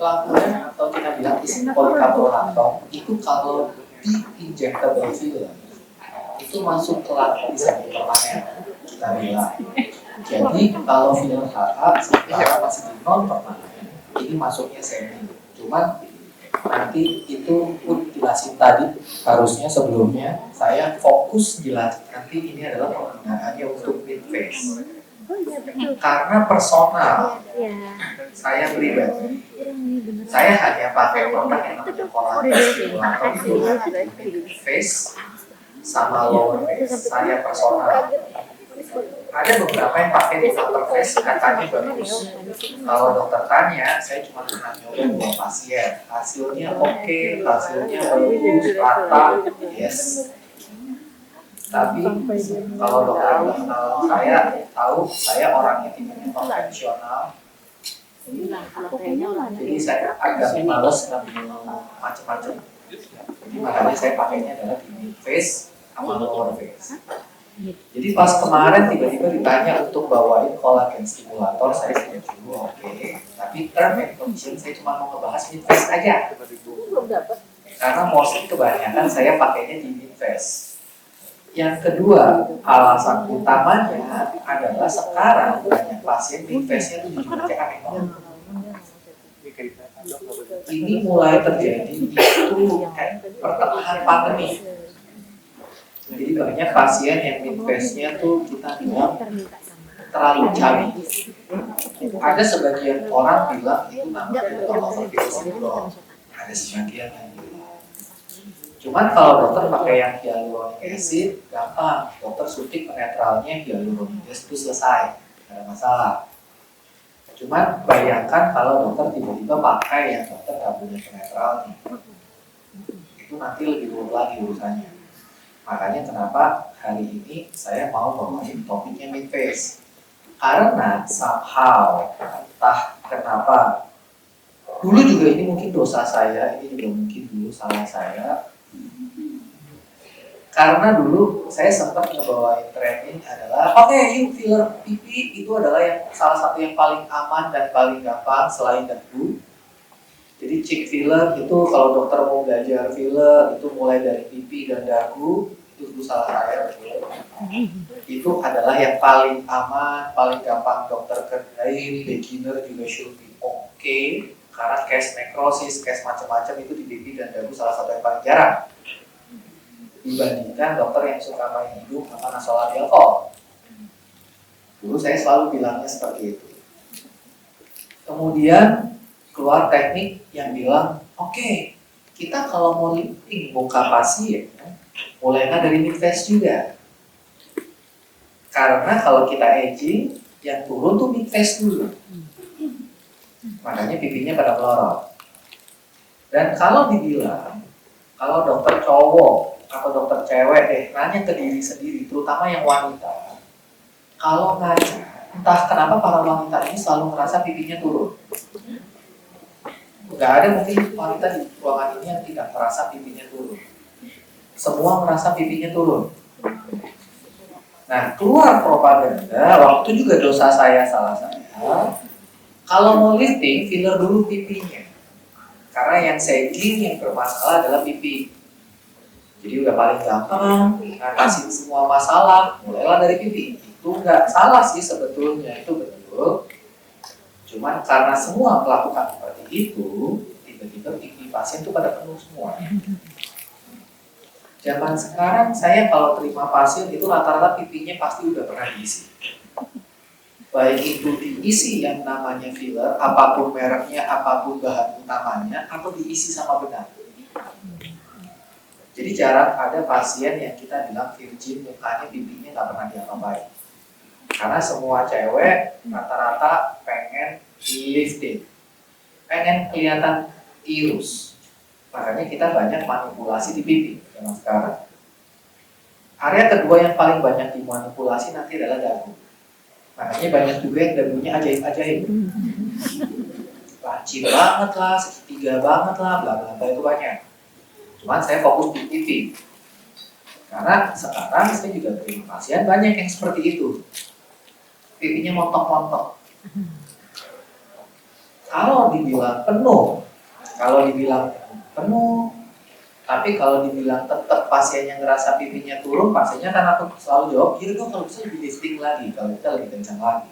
Lampunya atau kita bilang isi polikarbonatom itu kalau di injectable filler itu masuk ke lapisan permanen kita bilang. Jadi kalau filler HA sekarang masih di non permanen, ini masuknya semi. Cuman nanti itu pun jelasin tadi, harusnya sebelumnya saya fokus jelasin nanti ini adalah penggunaannya untuk mid face. Karena personal, saya pribadi, saya hanya pakai produk yang namanya kolagen stimulator itu mid face sama lower face. Saya personal. Ada beberapa yang pakai di upper face, katanya bagus. Kalau dokter tanya, saya cuma pernah nyoba 2 pasien. Hasilnya oke, hasilnya bagus, rata, yes. Tapi kalau dokter udah kenal saya, tahu saya orangnya tipenya konvensional. Jadi saya agak males ngambil macam-macam. Jadi makanya saya pakainya adalah di mid face sama lower face. Jadi pas kemarin tiba-tiba ditanya untuk bawain kolagen stimulator, saya sudah dulu oke. Tapi term and condition saya cuma mau ngebahas mid face aja. Karena mostly kebanyakan saya pakainya di mid face. Yang kedua, alasan utamanya adalah sekarang banyak pasien mid face-nya tuh jujur aja aneh banget. Ini mulai terjadi itu pertengahan pandemi. Jadi banyak pasien yang mid face-nya tuh kita bilang terlalu cabi. Ada sebagian orang bilang itu namanya overkill syndrome. Ada sebagian yang bilang. Cuman kalau dokter pakai yang hyaluronic acid, gampang. Dokter suntik penetralnya hyaluronic acid itu selesai, tidak ada masalah. Cuman bayangkan kalau dokter tiba-tiba pakai yang dokter nggak punya penetralnya, itu nanti lebih rumit lagi urusannya. Makanya kenapa hari ini saya mau bawain topiknya mid face. Karena somehow, entah kenapa, dulu juga ini mungkin dosa saya, ini juga mungkin dulu salah saya. Karena dulu saya sempat ngebawain training adalah yuk filler pipi itu adalah yang salah satu yang paling aman dan paling gampang selain dagu. Jadi cheek filler itu kalau dokter mau belajar filler itu mulai dari pipi dan dagu, itu dulu salah saya betul. Itu adalah yang paling aman, paling gampang dokter kerjain, beginner juga should be okay. Karena case necrosis, case macam-macam itu di pipi dan dagu salah satu yang paling jarang. Dibandingkan dokter yang suka main hidung sama nasolabial. Dulu saya selalu bilangnya seperti itu. Kemudian keluar teknik yang bilang, oke, kita kalau mau lifting muka pasien, mulainya dari mid face juga. Karena kalau kita aging, yang turun tuh mid face dulu. Makanya pipinya pada melorot. Dan kalau dibilang, kalau dokter cowok atau dokter cewek nanya ke diri sendiri, terutama yang wanita, kalau ngaca, entah kenapa para wanita ini selalu merasa pipinya turun. Nggak ada mungkin wanita di ruangan ini yang tidak merasa pipinya turun. Semua merasa pipinya turun. Nah, keluar propaganda, waktu juga dosa saya, salah saya. Kalau mau lifting, filler dulu pipinya. Karena yang sagging, yang bermasalah adalah pipi. Jadi udah paling gampang ngatasin semua masalah, mulailah dari pipi. Itu nggak salah sih sebetulnya, itu betul. Cuman karena semua melakukan seperti itu, tiba-tiba pipi pasien itu pada penuh semua. Zaman sekarang saya kalau terima pasien itu rata-rata pipinya pasti udah pernah diisi. Baik itu diisi yang namanya filler, apapun mereknya, apapun bahan utamanya, atau diisi sama benar. Jadi jarang ada pasien yang kita bilang virgin, mukanya pipinya nggak pernah diapa-apain. Karena semua cewek rata-rata pengen lifting, pengen kelihatan tirus. Makanya kita banyak manipulasi di pipi zaman sekarang. Area kedua yang paling banyak dimanipulasi nanti adalah dagu. Makanya banyak juga yang dagunya ajaib-ajaib. Lancip banget lah, segitiga banget lah, bla bla bla itu banyak. Cuman saya fokus di pipi. Karena sekarang saya juga terima pasien banyak yang seperti itu. Pipinya montok-montok. Kalau dibilang penuh, tapi kalau dibilang tetap pasiennya ngerasa pipinya turun, pasiennya kan aku selalu jawab, iya dong kalau bisa lebih lifting lagi, kalau kita lebih kencang lagi.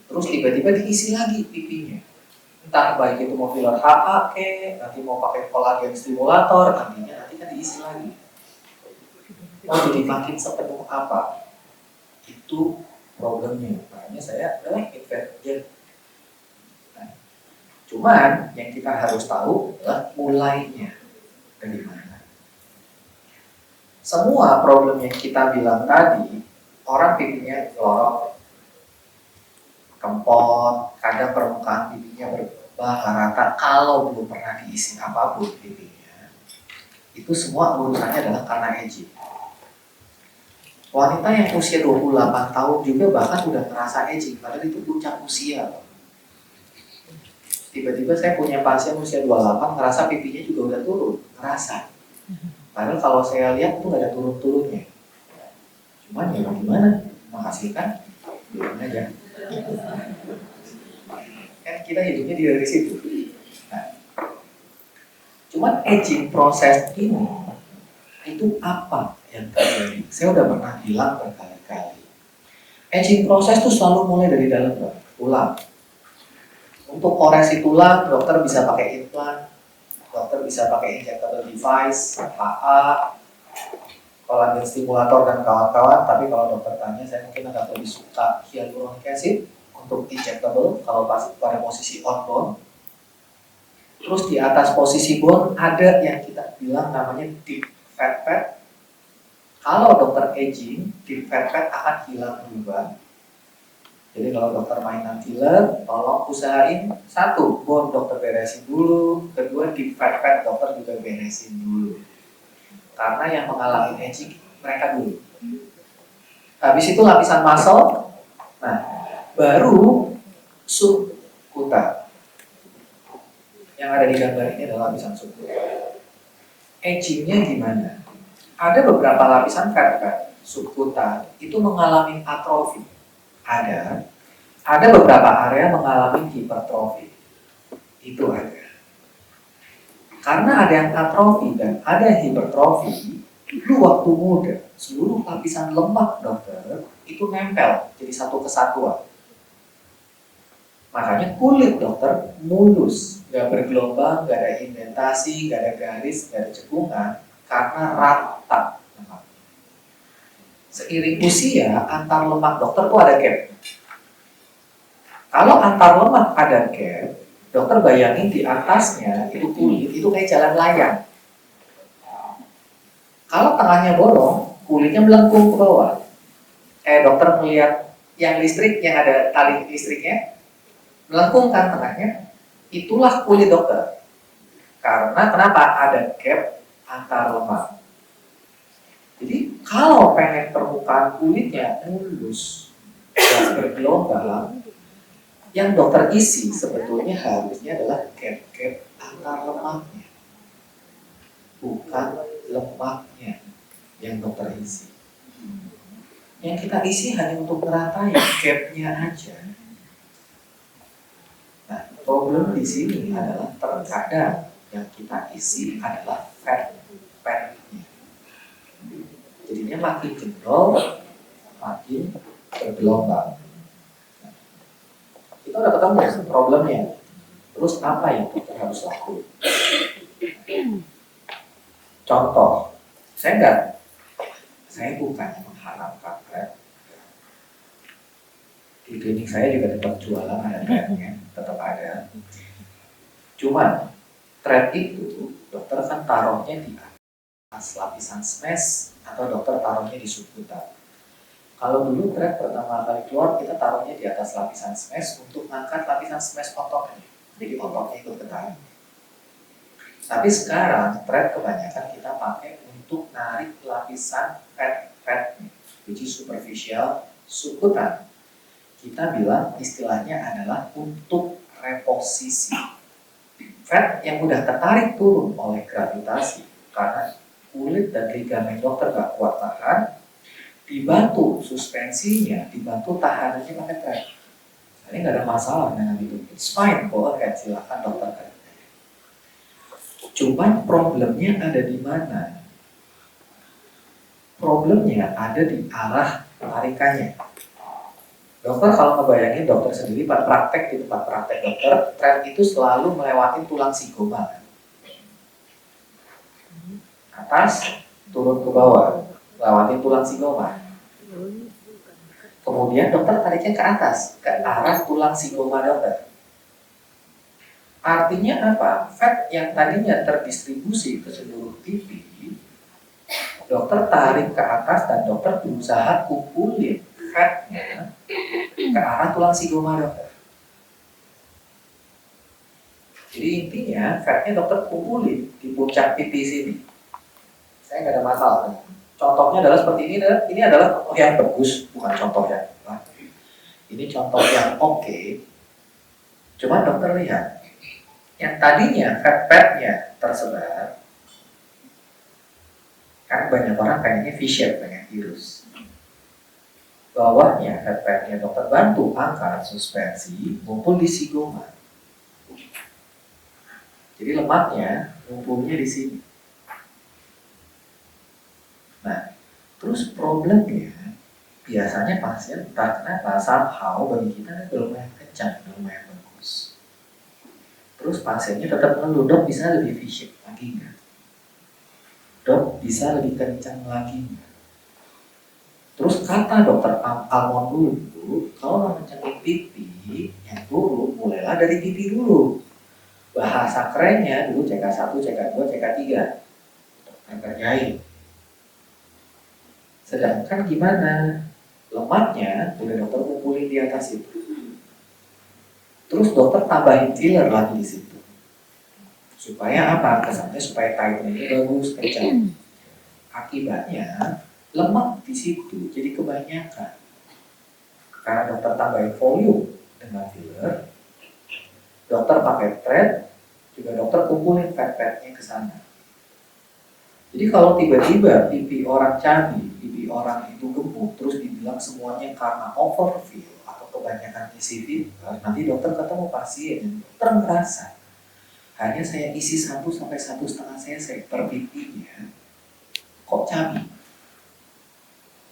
Terus tiba-tiba diisi lagi pipinya. Entah baik itu mau filler HA nanti mau pakai kolagen stimulator, nanti kan diisi lagi. Mau jadi makin sepenuh apa? Itu problemnya. Makanya saya adalah inverted. Nah, cuman yang kita harus tahu adalah mulainya dari mana. Semua problem yang kita bilang tadi, orang pipinya lorong, kempot, kadang permukaan pipinya berubah rata kalau belum pernah diisi apapun pipinya. Itu semua urusannya adalah karena aging. Wanita yang usia 28 tahun juga bahkan udah ngerasa aging, padahal itu puncak usia. Tiba-tiba saya punya pasien usia 28 ngerasa pipinya juga udah turun, ngerasa. Padahal kalau saya lihat itu nggak ada turun-turunnya. Cuman ya gimana? Menghasilkan, bilang aja. Kan kita hidupnya dari situ. Nah, cuman aging proses ini itu apa yang terjadi? Saya udah pernah bilang berkali-kali. Aging proses itu selalu mulai dari dalam tulang. Untuk koreksi tulang, dokter bisa pakai implan, dokter bisa pakai injectable device, HA, kolagen stimulator dan kawan-kawan. Tapi kalau dokter tanya, saya mungkin agak lebih suka hyaluronic acid untuk injectable kalau pada posisi on bone. Terus di atas posisi bone ada yang kita bilang namanya deep fat pad. Kalau dokter aging, deep fat pad akan hilang juga. Jadi kalau dokter mainan filler, tolong usahain satu, bone dokter beresin dulu, kedua deep fat pad dokter juga beresin dulu. Karena yang mengalami aging mereka dulu. Habis itu lapisan muscle, nah baru subkutan. Yang ada di gambar ini adalah lapisan subkutan. Agingnya gimana? Ada beberapa lapisan fat pad subkutan itu mengalami atrofi. Ada beberapa area mengalami hipertrofi. Itu ada. Karena ada yang atrofi dan ada hipertrofi, dulu waktu muda, seluruh lapisan lemak dokter itu nempel jadi satu kesatuan. Makanya kulit dokter mulus, nggak bergelombang, nggak ada indentasi, nggak ada garis, nggak ada cekungan, karena rata. Seiring usia, antar lemak dokter tuh ada gap. Kalau antar lemak ada gap, dokter bayangin di atasnya itu kulit, itu kayak jalan layang. Kalau tengahnya bolong, kulitnya melengkung ke bawah. Dokter melihat yang listrik, yang ada tali listriknya, melengkung kan tengahnya, itulah kulit dokter. Karena kenapa? Ada gap antar lemak. Jadi kalau pengen permukaan kulitnya mulus dan bergelombang, yang dokter isi sebetulnya harusnya adalah gap-gap antar lemaknya, bukan lemaknya yang dokter isi. Yang kita isi hanya untuk meratai gapnya aja. Nah, problem di sini adalah terkadang yang kita isi adalah fat-fatnya. Jadinya makin jendol, makin bergelombang. Kita udah ketemu ya problemnya. Terus apa yang kita harus lakukan? Contoh, saya bukannya mengharapkan thread. Di klinik saya juga tetap jualan ada threadnya, tetap ada. Cuman thread itu dokter kan taruhnya di atas lapisan smesh atau dokter taruhnya di subkutan. Kalau dulu thread pertama kali keluar kita taruhnya di atas lapisan smesh untuk mengangkat lapisan smesh ototnya, jadi ototnya ikut ketarik. Tapi sekarang thread kebanyakan kita pakai untuk narik lapisan fat, which is superficial subkutan. Kita bilang istilahnya adalah untuk reposisi. Fat yang udah tertarik turun oleh gravitasi karena kulit dan ligamen dokter gak kuat tahan, dibantu suspensinya, dibantu tahanannya pakai thread. Ini nggak ada masalah dengan itu. It's fine, go ahead, silakan dokter. Cuman problemnya ada di mana? Problemnya ada di arah tarikannya. Dokter kalau ngebayangin dokter sendiri pada praktek di tempat praktek dokter, tren itu selalu melewati tulang sigoma. Atas, turun ke bawah, melewati tulang sigoma. Kemudian dokter tariknya ke atas, ke arah tulang sigoma dokter. Artinya apa? Fat yang tadinya terdistribusi ke seluruh pipi, dokter tarik ke atas dan dokter berusaha kumpulin fatnya ke arah tulang sigoma dokter. Jadi intinya fatnya dokter kumpulin di puncak pipi sini. Saya nggak ada masalah. Contohnya adalah seperti ini. Ini adalah contoh yang bagus, bukan contoh yang ini contoh yang oke. Cuma dokter lihat, yang tadinya fat-fatnya tersebar, kan banyak orang pengennya V-shape, pengen virus. Bawahnya fat-fatnya dokter bantu angkat suspensi, ngumpul di sigoma. Jadi lemaknya ngumpulnya di sini. Nah, terus problemnya biasanya pasien entah kenapa somehow bagi kita lumayan kencang, lumayan bagus. Terus pasiennya tetap ngeluh, dok bisa lebih V-shape lagi nggak? Dok bisa lebih kencang lagi nggak? Terus kata dokter Almond dulu, kalau mau kencangin pipi, yang dulu mulailah dari pipi dulu. Bahasa kerennya dulu CK1, CK2, CK3. Dokter kerjain. Sedangkan gimana? Lemaknya udah dokter kumpulin di atas itu. Terus dokter tambahin filler lagi di situ. Supaya apa? Kesannya supaya tight ini bagus, kencang. Akibatnya lemak di situ jadi kebanyakan. Karena dokter tambahin volume dengan filler, dokter pakai thread, juga dokter kumpulin fat-fatnya ke sana. Jadi kalau tiba-tiba pipi orang cabi, pipi orang itu gemuk, terus dibilang semuanya karena overfill atau kebanyakan isi filler, nanti dokter ketemu pasien, dokter ngerasa hanya saya isi 1-1,5 cc per pipinya, kok cabi?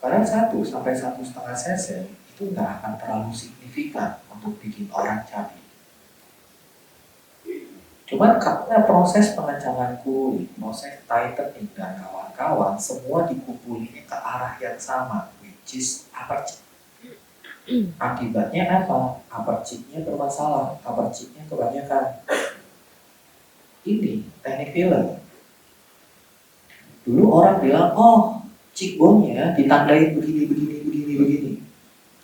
Padahal 1-1,5 cc itu nggak akan terlalu signifikan untuk bikin orang cabi. Cuman karena proses pengencangan kulit, proses tightening dan kawan-kawan semua dikumpulin ke arah yang sama, which is upper cheek. Akibatnya apa? Upper cheek-nya bermasalah, upper cheek-nya kebanyakan. Ini teknik filler. Dulu orang bilang, oh cheekbone-nya ditandain begini.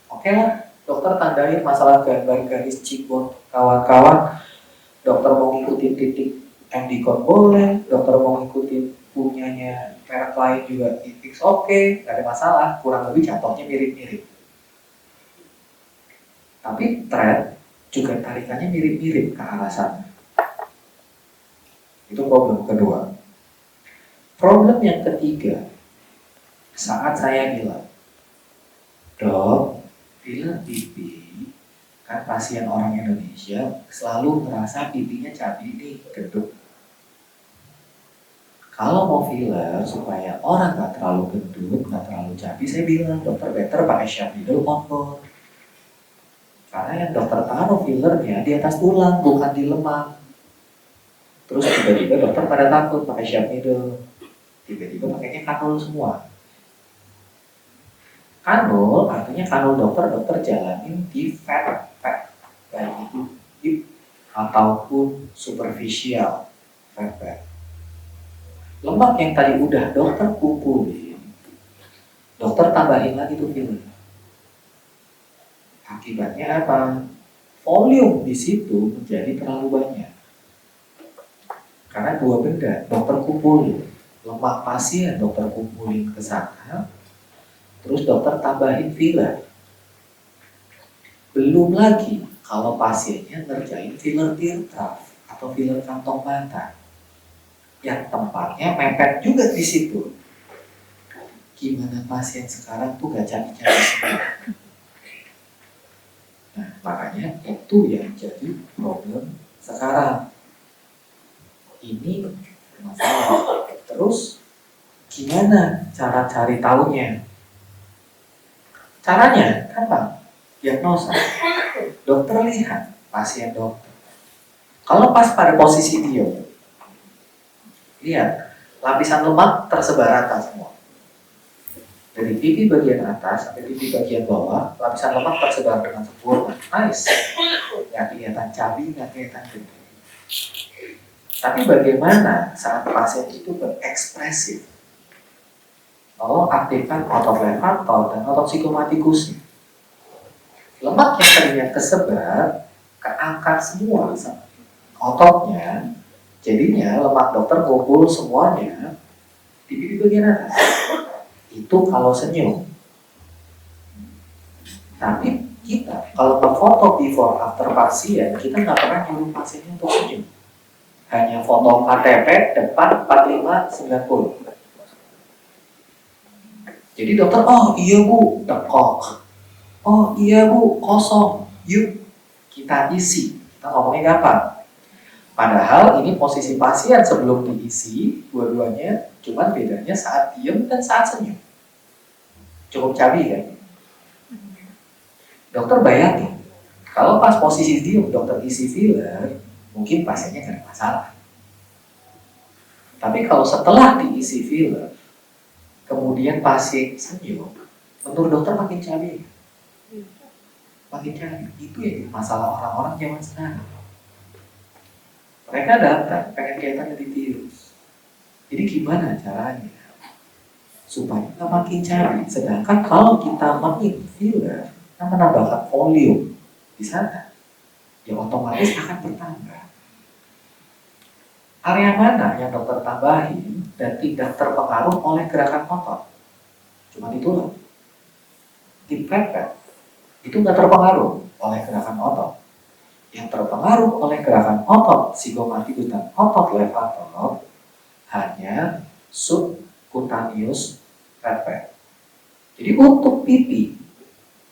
Oke lah, dokter tandain masalah gambar garis cheekbone kawan-kawan. Dokter mau ngikutin titik endicott boleh, dokter mau ngikutin punyanya merek lain juga it's oke, nggak ada masalah, kurang lebih jatuhnya mirip-mirip. Tapi thread juga tarikannya mirip-mirip ke arah sana. Itu problem kedua. Problem yang ketiga, saat saya bilang, dok, filler pipi, kan pasien orang Indonesia selalu merasa pipinya cabi nih, gendut. Kalau mau filler supaya orang nggak terlalu gendut, nggak terlalu cabi, saya bilang dokter better pakai sharp needle on bone. Karena yang dokter taruh fillernya di atas tulang, bukan di lemak. Terus tiba-tiba dokter pada takut pakai sharp needle, tiba-tiba pakainya kanul semua. Kanul artinya kanul dokter jalanin di fat, baik itu deep ataupun superficial fat. Lemak yang tadi udah dokter kumpulin, dokter tambahin lagi tuh filler. Akibatnya apa? Volume di situ menjadi terlalu banyak. Karena dua benda, dokter kumpulin lemak pasien, dokter kumpulin ke sana, terus dokter tambahin filler. Belum lagi kalau pasiennya ngerjain filler teardrop atau filler kantong mata yang tempatnya mepet juga di situ. Gimana pasien sekarang tuh gak cabi-cabi semua. Nah, makanya itu yang jadi problem sekarang. Ini masalah. Terus gimana cara cari tahunya? Caranya gampang. Diagnosa. Dokter lihat pasien dokter. Kalau pas pada posisi dia, lihat lapisan lemak tersebar rata semua. Dari pipi bagian atas sampai pipi bagian bawah, lapisan lemak tersebar dengan sempurna. Nice. Nggak kelihatan cabi, nggak kelihatan gede. Tapi bagaimana saat pasien itu berekspresif? Tolong aktifkan otot levator dan otot psikomatikusnya. Lemak yang tadinya kesebar, keangkat semua ototnya, jadinya lemak dokter kumpul semuanya di pipi bagian atas. Itu kalau senyum. Tapi kita kalau berfoto before after pasien, kita nggak pernah nyuruh pasiennya untuk senyum. Hanya foto KTP depan 4590. Jadi dokter, oh iya bu, dekok. Oh iya bu, kosong. Yuk kita isi. Kita ngomongnya gampang. Padahal ini posisi pasien sebelum diisi, dua-duanya, cuman bedanya saat diem dan saat senyum. Cukup cabi kan? Dokter bayangin, kalau pas posisi diem dokter isi filler, mungkin pasiennya gak ada masalah. Tapi kalau setelah diisi filler, kemudian pasien senyum, menurut dokter makin cabi. Makin cabi. Itu ya masalah orang-orang zaman sekarang. Mereka datang pengen kelihatan lebih tirus. Jadi gimana caranya supaya kita makin cabi? Sedangkan kalau kita makin filler, kita menambahkan volume di sana, ya otomatis akan bertambah. Area mana yang dokter tambahin dan tidak terpengaruh oleh gerakan otot? Cuma itulah. Tip pepet itu nggak terpengaruh oleh gerakan otot. Yang terpengaruh oleh gerakan otot psikomatikus dan otot levator hanya subcutaneous pepet. Jadi untuk pipi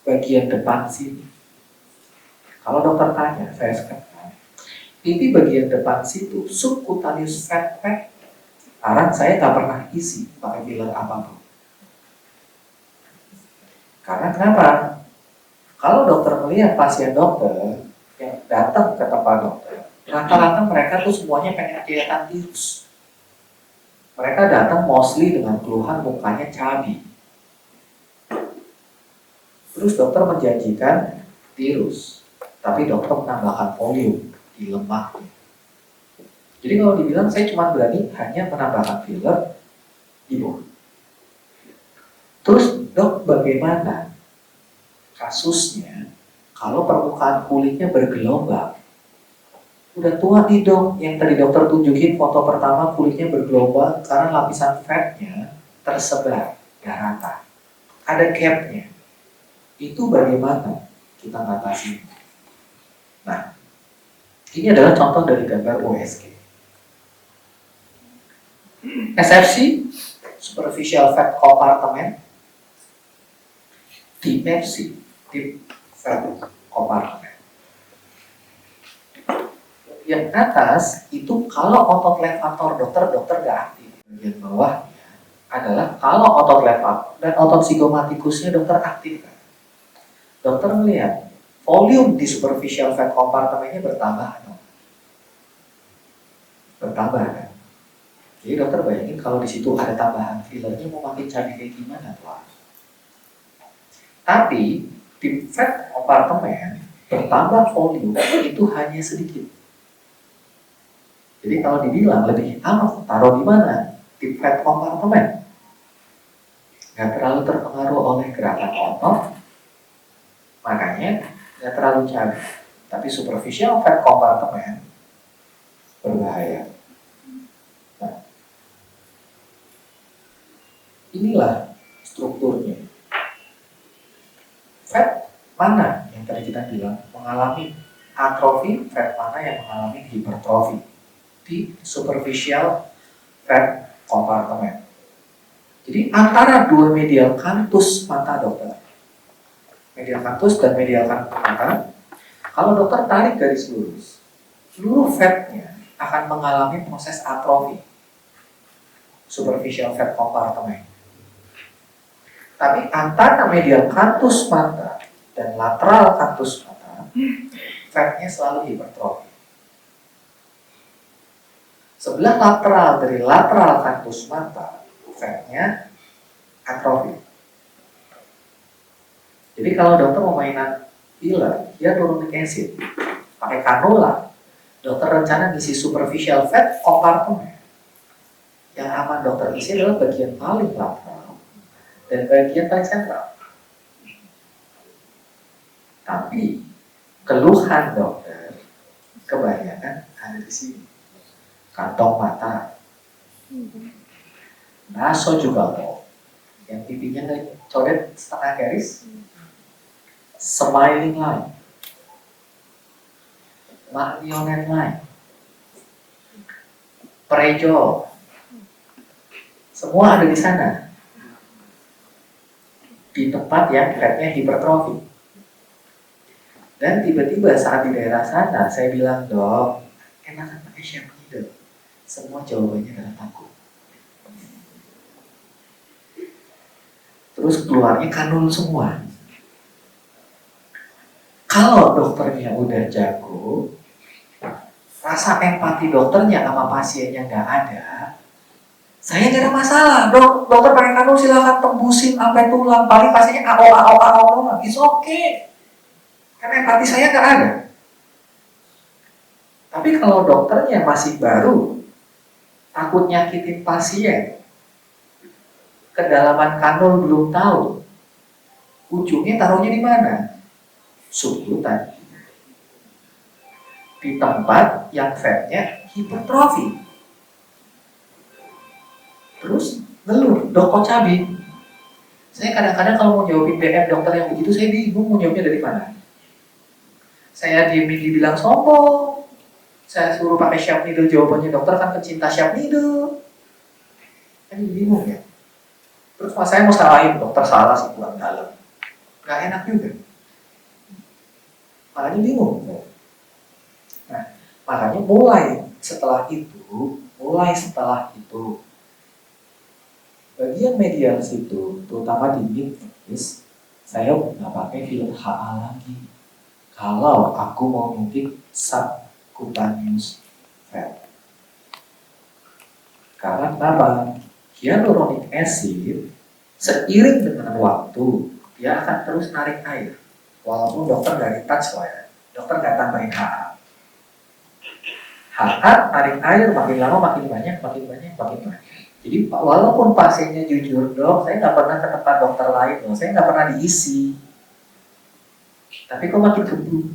bagian depan sini, kalau dokter tanya, saya sekarang, pipi bagian depan situ subcutaneous pepet, sekarang saya nggak pernah isi pakai filler apapun. Karena kenapa? Kalau dokter melihat pasien dokter yang datang ke tempat dokter, rata-rata mereka tuh semuanya pengen kelihatan tirus. Mereka datang mostly dengan keluhan mukanya cabi. Terus dokter menjanjikan tirus, tapi dokter menambahkan volume di lemak. Jadi kalau dibilang saya cuma berani hanya menambahkan filler di bawah. Terus dok, bagaimana kasusnya kalau permukaan kulitnya bergelombang? Udah tua nih dok, yang tadi dokter tunjukin foto pertama kulitnya bergelombang karena lapisan fatnya tersebar, gak rata. Ada gapnya. Itu bagaimana kita ngatasi? Nah, ini adalah contoh dari gambar USG. SFC, superficial fat compartment. DFC, deep fat compartment. Yang atas itu kalau otot levator dokter gak aktif. Bagian bawahnya adalah kalau otot levator dan otot psikomatikusnya dokter aktifkan. Dokter melihat volume di superficial fat compartmentnya bertambah. Bertambah kan? Jadi dokter bayangin kalau di situ ada tambahan fillernya mau makin cabi kayak gimana tuh? Tapi di fat compartment bertambah volume itu hanya sedikit. Jadi kalau dibilang lebih aman taruh di mana? Di fat compartment. Nggak terlalu terpengaruh oleh gerakan otot, makanya nggak terlalu cabi. Tapi superficial fat compartment berbahaya. Nah, inilah strukturnya. Fat mana yang tadi kita bilang mengalami atrofi, fat mana yang mengalami hipertrofi di superficial fat compartment. Jadi antara dua medial canthus mata dokter, medial canthus dan medial canthus mata, Kalau dokter tarik garis lurus, seluruh fatnya akan mengalami proses atrofi, superficial fat compartment. Tapi antara medial kantus mata dan lateral kantus mata, fatnya selalu hipertrofi. Sebelah lateral dari lateral kantus mata, fatnya atrofi. Jadi kalau dokter mau mainan filler, hyaluronic acid, pakai kanula, dokter rencana ngisi superficial fat compartment. Yang aman dokter isi adalah bagian paling lateral dan bagian paling sentral. Tapi keluhan dokter kebanyakan ada di sini. Kantong mata, nasojugal, yang pipinya coret setengah garis, smiling line, marionette line, prejol, semua ada di sana. Di tempat yang fatnya hipertrofi. Dan tiba-tiba saat di daerah sana, saya bilang, dok, enakan pakai shape needle. Semua jawabannya adalah takut. Terus keluarnya kanul semua. Kalau dokternya udah jago, rasa empati dokternya sama pasiennya nggak ada, saya nggak ada masalah. Dokter pakai kanul silakan tembusin sampai tulang. Paling pasiennya ao, it's okay. Karena empati saya nggak ada. Tapi kalau dokternya masih baru, takut nyakitin pasien, kedalaman kanul belum tahu, ujungnya taruhnya di mana? Subkutan. Di tempat yang fatnya hipertrofi. Terus ngeluh, dok kok cabi? Saya kadang-kadang kalau mau jawabin DM dokter yang begitu, saya bingung mau jawabnya dari mana. Saya diemin dibilang sombong. Saya suruh pakai shape needle, jawabannya dokter kan pecinta shape needle. Kan bingung ya. Terus mas saya mau salahin, dokter salah sih buat dalam. Gak enak juga. Makanya bingung. Nah, makanya mulai setelah itu, bagian medial situ, terutama di mid-face, saya nggak pakai filler HA lagi. Kalau aku mau nyuntik subcutaneous fat. Karena kenapa? Hyaluronic acid seiring dengan waktu dia akan terus narik air. Walaupun dokter nggak touch lah ya, dokter nggak tambahin HA. HA tarik air makin lama makin banyak. Jadi walaupun pasiennya jujur, dok, saya nggak pernah ke tempat dokter lain loh, saya nggak pernah diisi. Tapi kok makin keburu,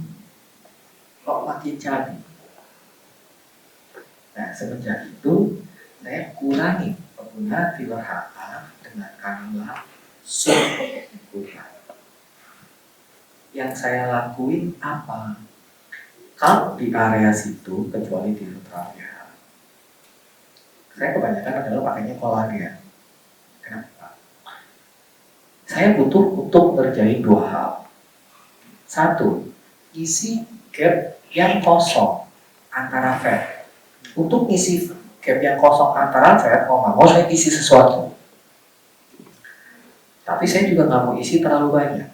kok makin cabi. Nah semenjak itu saya kurangi pengguna filler HA dengan kanula subkutan. Yang saya lakuin apa? Kalau di area situ, kecuali di ultraviolet, saya kebanyakan adalah pakainya kolagen. Kenapa? Saya butuh untuk ngerjain dua hal. Satu, isi gap yang kosong antara fat. Untuk isi gap yang kosong antara fat, mau saya isi sesuatu. Tapi saya juga nggak mau isi terlalu banyak.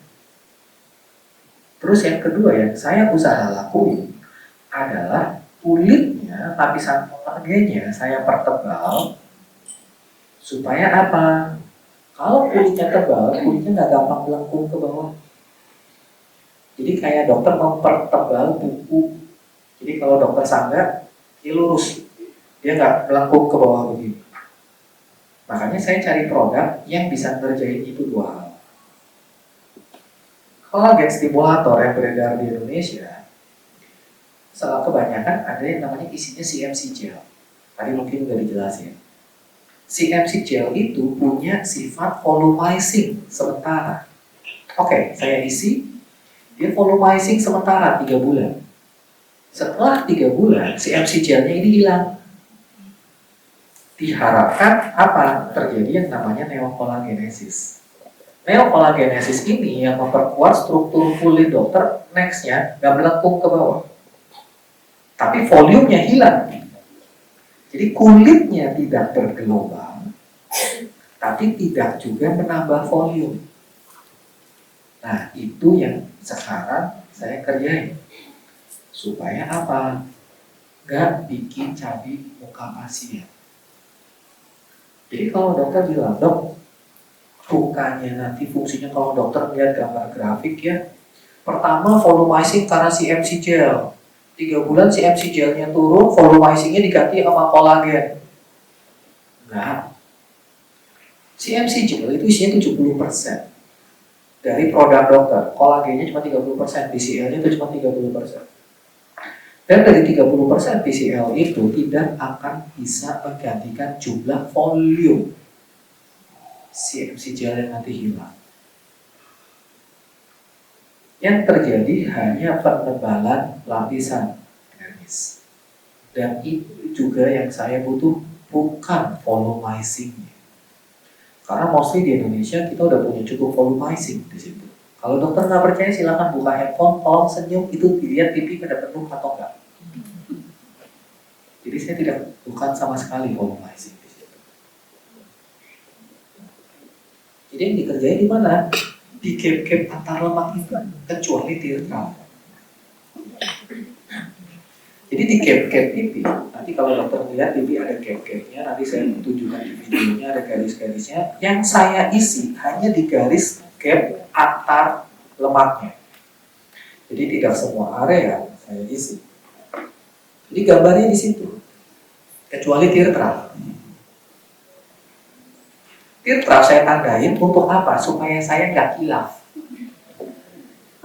Terus yang kedua yang saya usaha lakuin adalah kulitnya, lapisan kolagennya saya pertebal supaya apa? Kalau kulitnya tebal, kulitnya nggak gampang melengkung ke bawah. Jadi kayak dokter mempertebal buku. Jadi kalau dokter sangga, dia lurus, dia nggak melengkung ke bawah begini. Makanya saya cari produk yang bisa ngerjain itu dua hal. Kolagen stimulator yang beredar di Indonesia, salah kebanyakan ada yang namanya isinya CMC gel. Tadi mungkin udah dijelasin. CMC gel itu punya sifat volumizing sementara. Oke, saya isi, dia volumizing sementara 3 bulan. Setelah 3 bulan, CMC gelnya ini hilang. Diharapkan apa? Terjadi yang namanya neokolagenesis. Neocollagenesis ini yang memperkuat struktur kulit dokter, nextnya nggak melengkung ke bawah, tapi volumenya hilang. Jadi kulitnya tidak bergelombang, tapi tidak juga menambah volume. Nah, itu yang sekarang saya kerjain. Supaya apa? Nggak bikin cabi muka pasien. Jadi kalau dokter bilang, dok, bukannya nanti fungsinya kalau dokter melihat gambar grafik ya, pertama volumizing karena CMC gel. 3 bulan CMC gelnya turun, volumizingnya diganti sama kolagen. Enggak. CMC gel itu isinya 70% dari produk dokter. Kolagennya cuma 30%, BCL-nya itu cuma 30%. Dan dari 30% BCL itu tidak akan bisa menggantikan jumlah volume CMC gel yang nanti hilang. Yang terjadi hanya penebalan lapisan dermis. Dan itu juga yang saya butuh, bukan volumizing. Karena mostly di Indonesia kita udah punya cukup volumizing di situ. Kalau dokter nggak percaya silahkan buka handphone, tolong senyum itu dilihat pipi pada penuh atau enggak. Jadi saya tidak bukan sama sekali volumizing di situ. Jadi yang dikerjain di mana? Di gap-gap antar lemak itu, kecuali teardrop. Jadi di gap-gap pipi, nanti kalau dokter melihat pipi ada gap-gapnya, nanti saya tunjukkan di videonya ada garis-garisnya. Yang saya isi hanya di garis gap antar lemaknya. Jadi tidak semua area saya isi. Jadi gambarnya di situ, kecuali teardrop. Teardrop saya tandain untuk apa? Supaya saya nggak hilaf.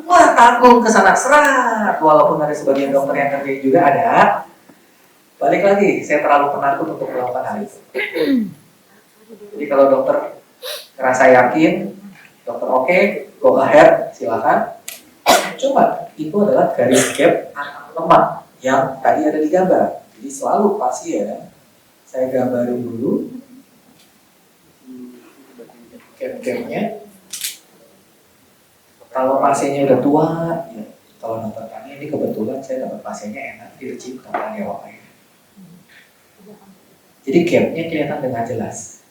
Wah, tanggung ke sana serat. Walaupun ada sebagian dokter yang kerja juga ada. Balik lagi, saya terlalu penakut untuk melakukan hal itu. Jadi kalau dokter ngerasa yakin, dokter oke, go ahead, silakan. Cuma itu adalah garis gap antar lemak yang tadi ada di gambar. Jadi selalu pasien saya gambarin dulu gap-gapnya. Kalau pasiennya udah tua, ya, kalau dokter tanya ini kebetulan saya dapat pasiennya enak, direjim tanpa jawab aja. Jadi gapnya kelihatan dengan jelas.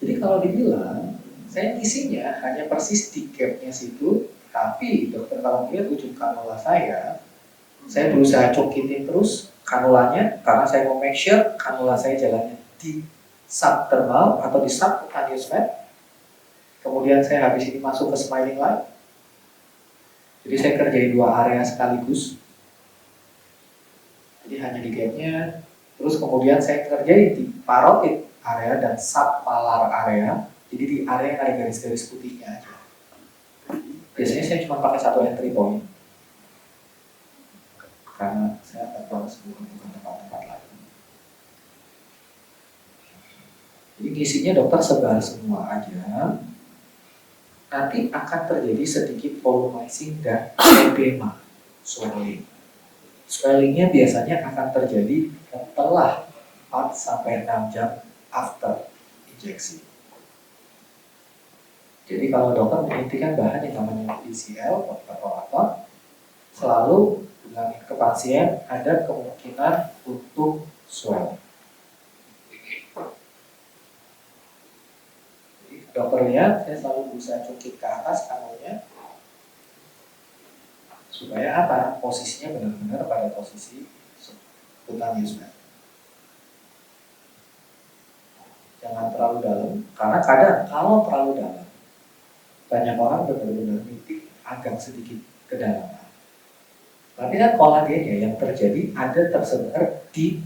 Jadi kalau dibilang, saya isinya hanya persis di gapnya situ, tapi dokter kalau lihat ujung kanula saya berusaha cokitin terus kanulanya, karena saya mau make sure kanula saya jalannya di subdermal atau di subcutaneous fat. Kemudian saya habis ini masuk ke smiling line. Jadi saya kerjain 2 area sekaligus. Jadi hanya di gapnya. Terus kemudian saya kerjain di parotid area dan submalar area. Jadi di area yang ada garis-garis putihnya aja. Biasanya saya cuma pakai 1 entry point. Karena saya akan proses bukan tempat-tempat lain. Jadi isinya dokter sebar semua aja. Nanti akan terjadi sedikit volumizing dan edema, swelling. Swellingnya biasanya akan terjadi setelah 4-6 jam after injeksi. Jadi kalau dokter menyuntikkan bahan yang namanya BCL atau selalu bilangin ke pasien ada kemungkinan untuk swelling. Dokter lihat, saya selalu berusaha cungkit ke atas kanalnya supaya apa? Posisinya benar-benar pada posisi subcutaneous fat. Jangan terlalu dalam, karena kadang kalau terlalu dalam, banyak orang benar-benar nitik agak sedikit ke dalam. Tapi kan kolagennya yang terjadi ada tersebar di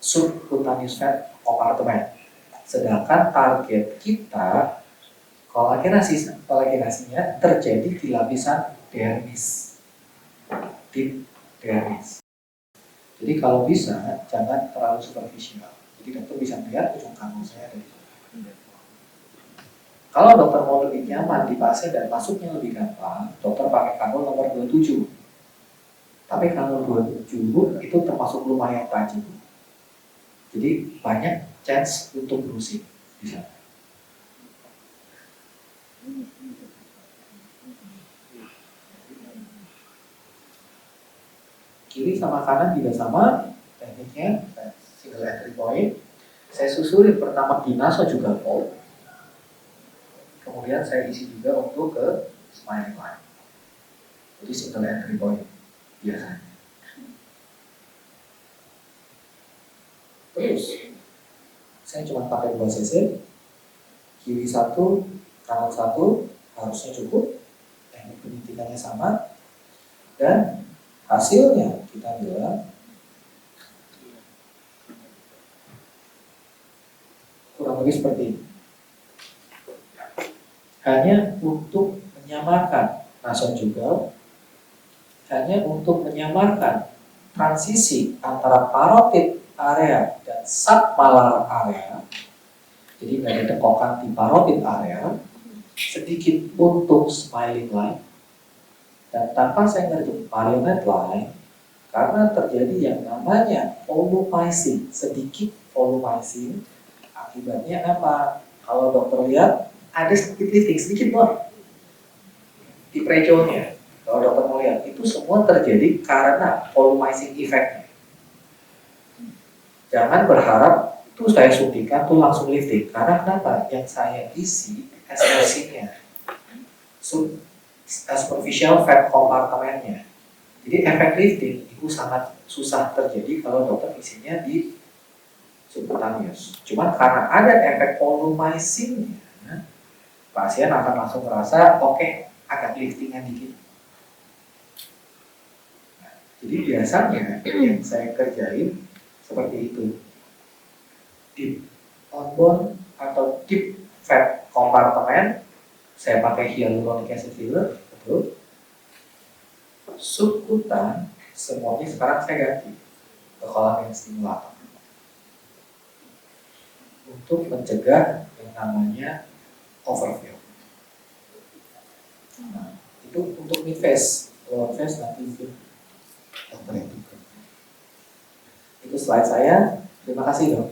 subcutaneous fat compartment. Sedangkan target kita kolagenasinya terjadi di lapisan dermis, di dermis. Jadi kalau bisa jangan terlalu superficial. Jadi dokter bisa melihat ujung kanul saya ada di sana. Kalau dokter mau lebih nyaman di pasien dan masuknya lebih gampang, dokter pakai kanul nomor 27. Tapi kanul 27 itu termasuk lumayan tajam. Jadi banyak chance untuk bruising di sana. Kiri sama kanan tidak sama tekniknya, single entry point. Saya susuri pertama di naso juga fold. Kemudian saya isi juga untuk ke smiling line. Jadi single entry point biasanya. Terus saya cuma pakai 2 cc, kiri 1, kanan 1, harusnya cukup. Teknik penyuntikannya sama. Dan hasilnya kita bilang kurang lebih seperti ini. Hanya untuk menyamarkan nasojugal, hanya untuk menyamarkan transisi antara parotid area dan submalar area. Jadi nggak ada tekokan di parotid area, sedikit untuk smiling line, dan tanpa saya ngerti marionette line, karena terjadi yang namanya volumizing, sedikit volumizing. Akibatnya apa? Kalau dokter lihat ada sedikit lifting, sedikit doang di prejonya. Kalau dokter mau lihat, itu semua terjadi karena volumizing effect. Jangan berharap itu saya suntikan tuh langsung lifting. Karena kenapa? Yang saya isi SLC-nya, superficial fat compartmentnya. Jadi efek lifting itu sangat susah terjadi kalau dokter isinya di subcutaneous. Cuma karena ada efek volumizing, pasien akan langsung merasa oke, agak liftingan dikit. Nah, jadi biasanya yang saya kerjain seperti itu. Deep on-bone atau deep fat compartment, saya pakai hyaluronic acid filler, betul. Subkutan semuanya sekarang saya ganti ke kolagen stimulator untuk mencegah yang namanya overfill. Nah, itu untuk mid face, lower face nanti mungkin dokter yang itu slide saya. Terima kasih dok.